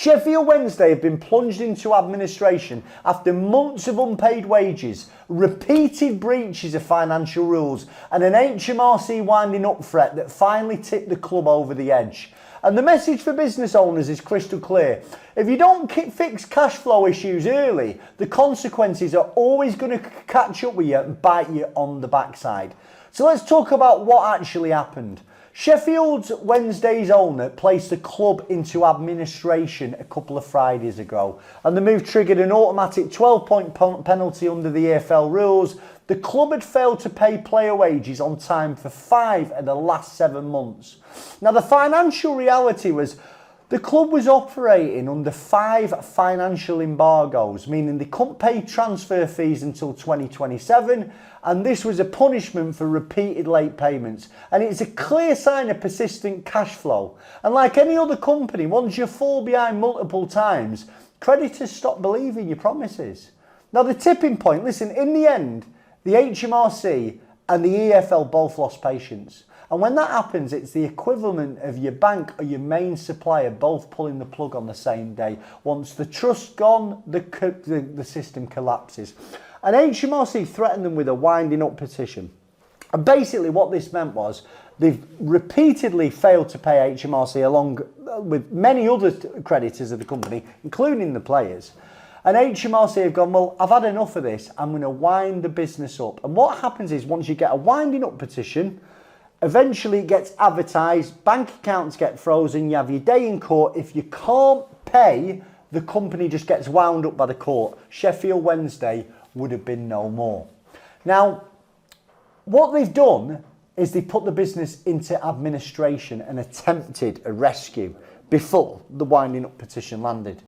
Sheffield Wednesday have been plunged into administration after months of unpaid wages, repeated breaches of financial rules and an HMRC winding up threat that finally tipped the club over the edge. And the message for business owners is crystal clear. If you don't fix cash flow issues early, the consequences are always going to catch up with you and bite you on the backside. So let's talk about what actually happened. Sheffield Wednesday's owner placed the club into administration a couple of Fridays ago, and the move triggered an automatic 12-point penalty under the EFL rules. The club had failed to pay player wages on time for 5 of the last 7 months. Now, the financial reality was the club was operating under 5 financial embargoes, meaning they couldn't pay transfer fees until 2027, and this was a punishment for repeated late payments. And it's a clear sign of persistent cash flow. And like any other company, once you fall behind multiple times, creditors stop believing your promises. Now, the tipping point, listen, in the end, the HMRC and the EFL both lost patience. And when that happens, it's the equivalent of your bank or your main supplier both pulling the plug on the same day. Once the trust's gone, the system collapses. And HMRC threatened them with a winding up petition. And basically what this meant was they've repeatedly failed to pay HMRC along with many other creditors of the company, including the players. And HMRC have gone, well, I've had enough of this. I'm going to wind the business up. And what happens is once you get a winding up petition, eventually it gets advertised, bank accounts get frozen, you have your day in court. If you can't pay, the company just gets wound up by the court. Sheffield Wednesday would have been no more. Now, what they've done is they put the business into administration and attempted a rescue before the winding up petition landed.